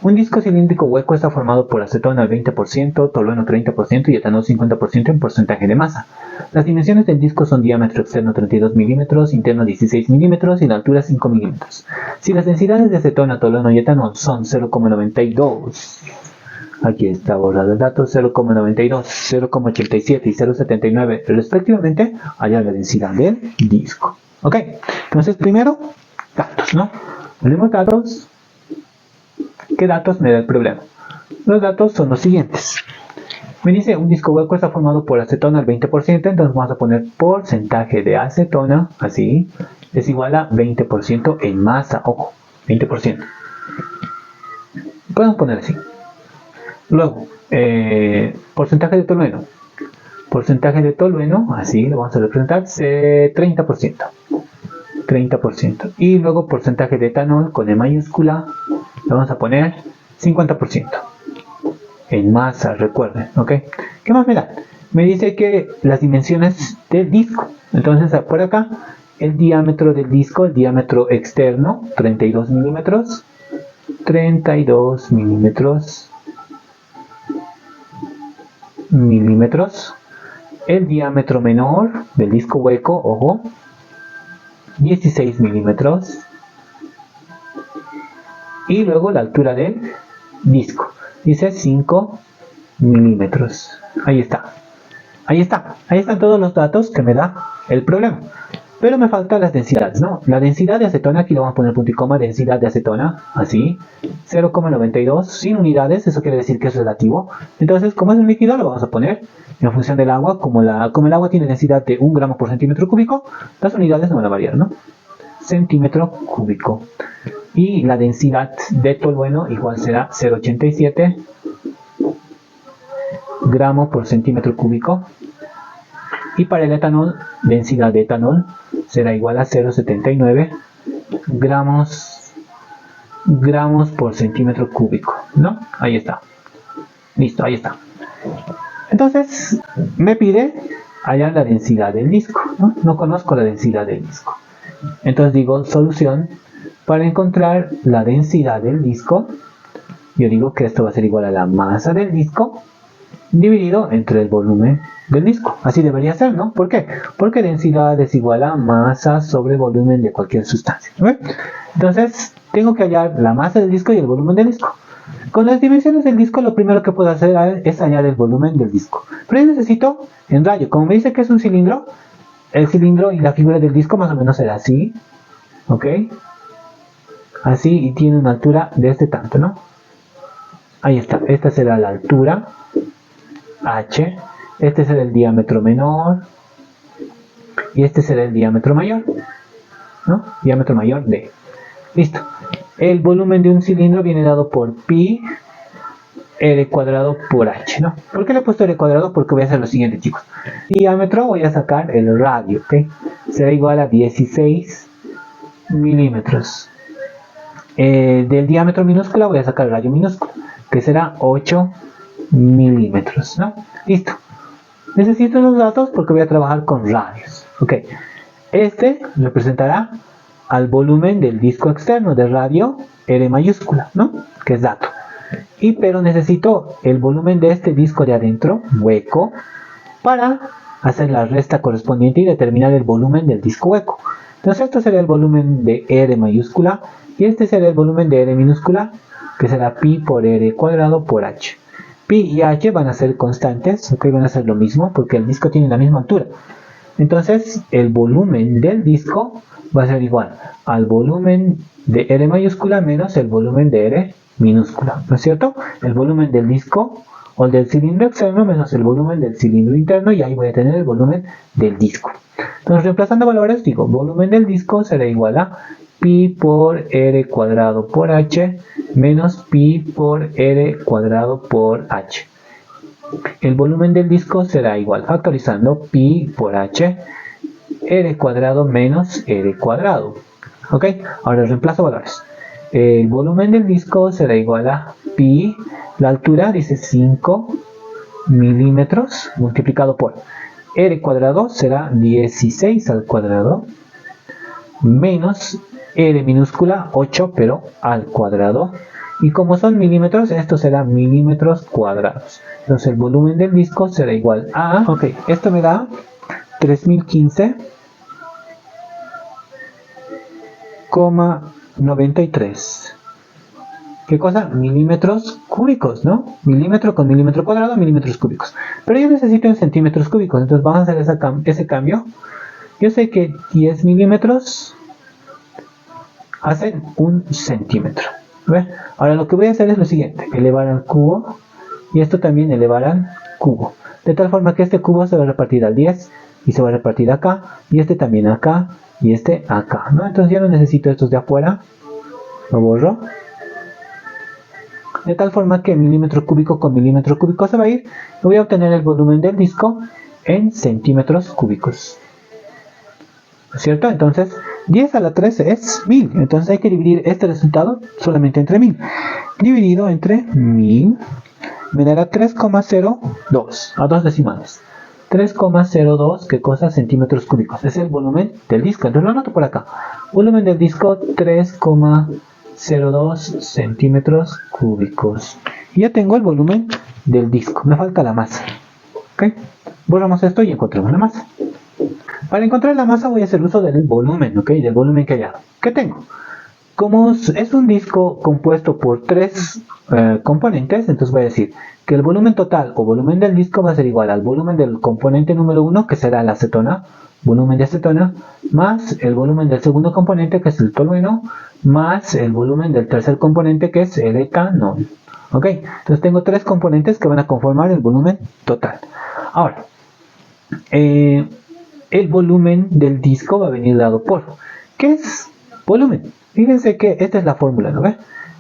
Un disco cilíndrico hueco está formado por acetona al 20%, tolueno 30% y etanol 50% en porcentaje de masa. Las dimensiones del disco son diámetro externo 32 milímetros, interno 16 milímetros y la altura 5 milímetros. Si las densidades de acetona, tolueno y etanol son 0,92, aquí está borrado el dato, 0,92, 0,87 y 0,79 respectivamente, hallar la densidad del disco. Ok, entonces primero, datos, ¿no? Ponemos datos. ¿Qué datos me da el problema? Los datos son los siguientes. Me dice un disco hueco está formado por acetona al 20%, entonces vamos a poner porcentaje de acetona, así, es igual a 20% en masa, ojo, 20%. Podemos poner así. Luego, porcentaje de tolueno. Porcentaje de tolueno, así lo vamos a representar, 30%. 30%. Y luego porcentaje de etanol con E mayúscula, lo vamos a poner 50%. En masa, recuerden, ¿ok? ¿Qué más me da? Me dice que las dimensiones del disco. Entonces, por acá, el diámetro del disco, el diámetro externo, 32 milímetros. 32 milímetros. El diámetro menor del disco hueco, ojo, 16 milímetros. Y luego la altura del disco. Dice 5 milímetros. Ahí está. Ahí están todos los datos que me da el problema. Pero me faltan las densidades, ¿no? La densidad de acetona, aquí le vamos a poner punto y coma, densidad de acetona, así, 0,92, sin unidades, eso quiere decir que es relativo. Entonces, como es un líquido, lo vamos a poner en función del agua. Como el agua tiene densidad de 1 gramo por centímetro cúbico, las unidades no van a variar, ¿no? Centímetro cúbico. Y la densidad de tolueno igual será 0,87 gramos por centímetro cúbico. Y para el etanol, densidad de etanol será igual a 0,79 gramos por centímetro cúbico, ¿no? Ahí está. Listo, ahí está. Entonces, me pide hallar la densidad del disco, ¿no? No conozco la densidad del disco. Entonces digo, solución, para encontrar la densidad del disco, yo digo que esto va a ser igual a la masa del disco dividido entre el volumen del disco. Así debería ser, ¿no? ¿Por qué? Porque densidad es igual a masa sobre volumen de cualquier sustancia, ¿no? Entonces, tengo que hallar la masa del disco y el volumen del disco. Con las dimensiones del disco, lo primero que puedo hacer es hallar el volumen del disco. Pero yo necesito en radio. Como me dice que es un cilindro, el cilindro y la figura del disco más o menos será así, ¿ok? Así, y tiene una altura de este tanto, ¿no? Ahí está. Esta será la altura H, este será el diámetro menor y este será el diámetro mayor, ¿no? Diámetro mayor D. Listo. El volumen de un cilindro viene dado por pi R cuadrado por H, ¿no? ¿Por qué le he puesto R cuadrado? Porque voy a hacer lo siguiente, chicos. Diámetro, voy a sacar el radio, ¿ok? Será igual a 16 milímetros. Del diámetro minúscula voy a sacar el radio minúsculo, que será 8 milímetros, ¿no? Listo. Necesito los datos porque voy a trabajar con radios. Ok. Este representará al volumen del disco externo de radio R mayúscula, ¿no? Que es dato. Pero necesito el volumen de este disco de adentro, hueco, para hacer la resta correspondiente y determinar el volumen del disco hueco. Entonces esto será el volumen de R mayúscula y este será el volumen de R minúscula, que será pi por R cuadrado por H. Pi y H van a ser constantes, ok, van a ser lo mismo porque el disco tiene la misma altura. Entonces el volumen del disco va a ser igual al volumen de R mayúscula menos el volumen de R minúscula, ¿no es cierto? El volumen del disco o del cilindro externo menos el volumen del cilindro interno, y ahí voy a tener el volumen del disco. Entonces, reemplazando valores, digo, volumen del disco será igual a pi por R cuadrado por H menos pi por R cuadrado por H. El volumen del disco será igual, factorizando, pi por H, R cuadrado menos R cuadrado. ¿Ok? Ahora reemplazo valores. El volumen del disco será igual a pi, la altura dice 5 milímetros multiplicado por R cuadrado será 16 al cuadrado menos R minúscula 8 pero al cuadrado, Y como son milímetros, esto será milímetros cuadrados. Entonces el volumen del disco será igual a... Ok, esto me da 3015,93. ¿Qué cosa? Milímetros cúbicos, ¿no? Milímetro con milímetro cuadrado, milímetros cúbicos. Pero yo necesito en centímetros cúbicos, entonces vamos a hacer ese cambio. Yo sé que 10 milímetros hacen 1 centímetro. ¿Ve? Ahora lo que voy a hacer es lo siguiente, elevar al cubo y esto también elevar al cubo. De tal forma que este cubo se va a repartir al 10 y se va a repartir acá y este también acá y este acá, ¿no? Entonces ya no necesito estos de afuera, lo borro. De tal forma que milímetro cúbico con milímetro cúbico se va a ir. Y voy a obtener el volumen del disco en centímetros cúbicos. ¿Cierto? Entonces 10 a la 13 es 1000. Entonces hay que dividir este resultado solamente entre 1000. Dividido entre 1000 me dará 3,02 a 2 decimales. 3,02, ¿qué cosa? Centímetros cúbicos. Es el volumen del disco. Entonces lo anoto por acá. Volumen del disco 3,02 centímetros cúbicos. Y ya tengo el volumen del disco. Me falta la masa. ¿Ok? Borramos esto y encontramos la masa. Para encontrar la masa voy a hacer uso del volumen, ¿ok? Del volumen que haya. ¿Qué tengo? Como es un disco compuesto por 3 componentes, entonces voy a decir que el volumen total o volumen del disco va a ser igual al volumen del componente número 1, que será la acetona, volumen de acetona, más el volumen del segundo componente, que es el tolueno, más el volumen del tercer componente, que es el etanol. ¿Ok? Entonces tengo 3 componentes que van a conformar el volumen total. Ahora, el volumen del disco va a venir dado por... ¿Qué es volumen? Fíjense que esta es la fórmula, ¿no ve?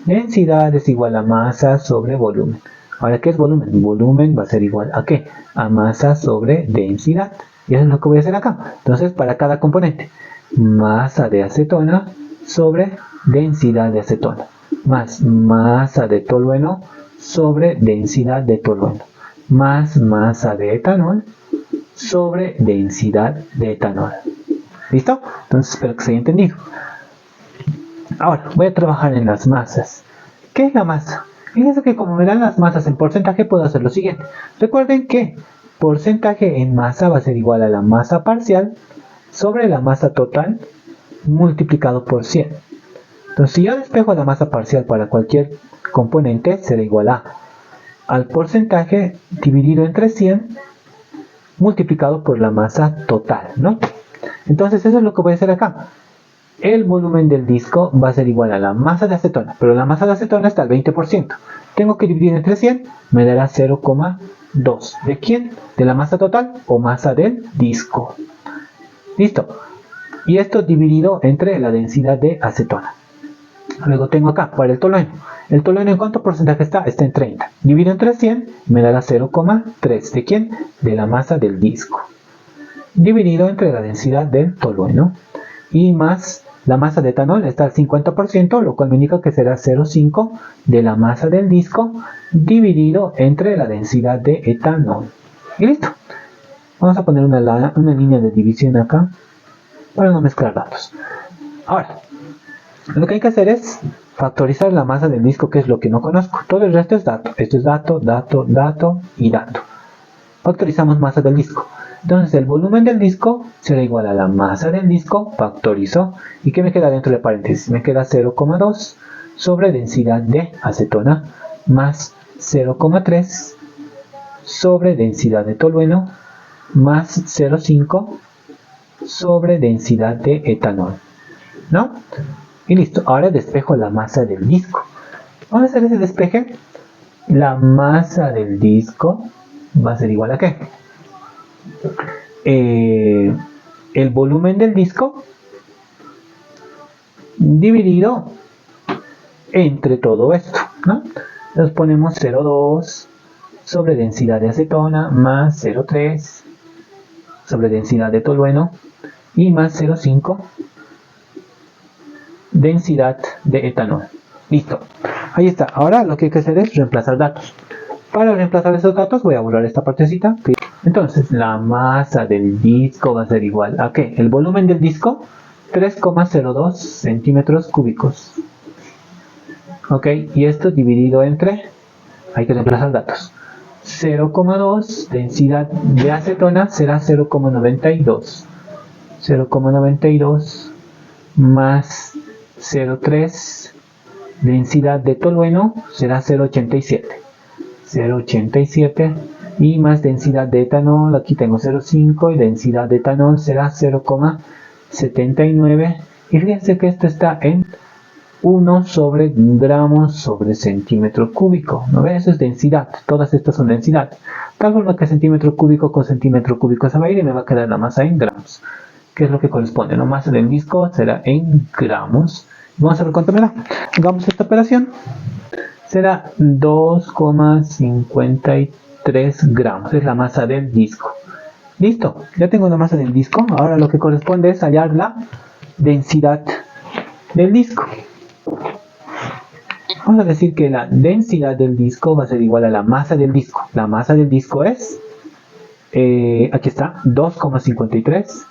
Densidad es igual a masa sobre volumen. Ahora, ¿qué es volumen? Volumen va a ser igual ¿a qué? A masa sobre densidad. Y eso es lo que voy a hacer acá. Entonces, para cada componente, masa de acetona sobre densidad de acetona, más masa de tolueno sobre densidad de tolueno, más masa de etanol sobre densidad de etanol. ¿Listo? Entonces espero que se haya entendido. Ahora voy a trabajar en las masas. ¿Qué es la masa? Fíjense que como me dan las masas en porcentaje puedo hacer lo siguiente. Recuerden que porcentaje en masa va a ser igual a la masa parcial sobre la masa total multiplicado por 100. Entonces si yo despejo la masa parcial para cualquier componente será igual a al porcentaje dividido entre 100 multiplicado por la masa total, ¿no? Entonces eso es lo que voy a hacer acá. El volumen del disco va a ser igual a la masa de acetona, pero la masa de acetona está al 20%. Tengo que dividir entre 100, me dará 0,2. ¿De quién? ¿De la masa total o masa del disco? Listo. Y esto dividido entre la densidad de acetona. Luego tengo acá, para el tolueno. ¿El tolueno en cuánto porcentaje está? Está en 30. Divido entre 100, me dará 0,3. ¿De quién? De la masa del disco. Dividido entre la densidad del tolueno. Y más la masa de etanol está al 50%, lo cual me indica que será 0,5 de la masa del disco dividido entre la densidad de etanol. Y listo. Vamos a poner una línea de división acá para no mezclar datos. Ahora, lo que hay que hacer es factorizar la masa del disco, que es lo que no conozco. Todo el resto es dato. Esto es dato, dato, dato y dato. Factorizamos masa del disco. Entonces el volumen del disco será igual a la masa del disco, factorizo. ¿Y qué me queda dentro de paréntesis? Me queda 0,2 sobre densidad de acetona más 0,3 sobre densidad de tolueno más 0,5 sobre densidad de etanol. ¿No? Y listo. Ahora despejo la masa del disco. Vamos a hacer ese despeje. La masa del disco va a ser igual a ¿qué? El volumen del disco dividido entre todo esto, ¿no? Entonces ponemos 0,2 sobre densidad de acetona más 0,3 sobre densidad de tolueno y más 0,5 densidad de etanol. Listo. Ahí está. Ahora lo que hay que hacer es reemplazar datos. Para reemplazar esos datos voy a borrar esta partecita. Entonces la masa del disco va a ser igual a ¿qué? El volumen del disco 3,02 centímetros cúbicos. Ok, y esto dividido entre, hay que reemplazar datos. 0,2, densidad de acetona será 0,92. 0,92 más 0,3, densidad de tolueno será 0,87. 0,87 y más densidad de etanol, aquí tengo 0,5 y densidad de etanol será 0,79. Y fíjense que esto está en 1 sobre gramos sobre centímetro cúbico. ¿No ves? Eso es densidad. Todas estas son densidad. Tal forma que centímetro cúbico con centímetro cúbico se va a ir y me va a quedar la masa en gramos. ¿Qué es lo que corresponde? La masa del disco será en gramos. Vamos a ver cuánto me da. Hagamos esta operación. Será 2,53 gramos. Es la masa del disco. Listo. Ya tengo la masa del disco. Ahora lo que corresponde es hallar la densidad del disco. Vamos a decir que la densidad del disco va a ser igual a la masa del disco. La masa del disco es, aquí está, 2,53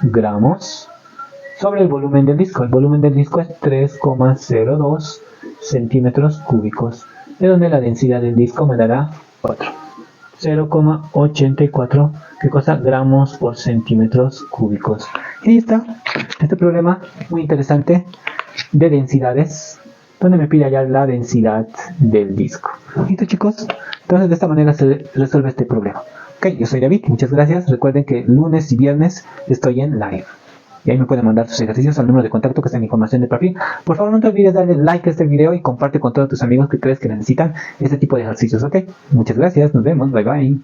gramos sobre el volumen del disco. El volumen del disco es 3,02 centímetros cúbicos, de donde la densidad del disco me dará 0,84 ¿qué cosa? Gramos por centímetros cúbicos. Y ahí está este problema muy interesante de densidades, donde me pide hallar la densidad del disco. ¿Listo, chicos? Entonces de esta manera se resuelve este problema. Ok, yo soy David, muchas gracias. Recuerden que lunes y viernes estoy en live. Y ahí me pueden mandar sus ejercicios al número de contacto que está en la información del perfil. Por favor, no te olvides darle like a este video y comparte con todos tus amigos que crees que necesitan este tipo de ejercicios, ¿ok? Muchas gracias, nos vemos, bye bye.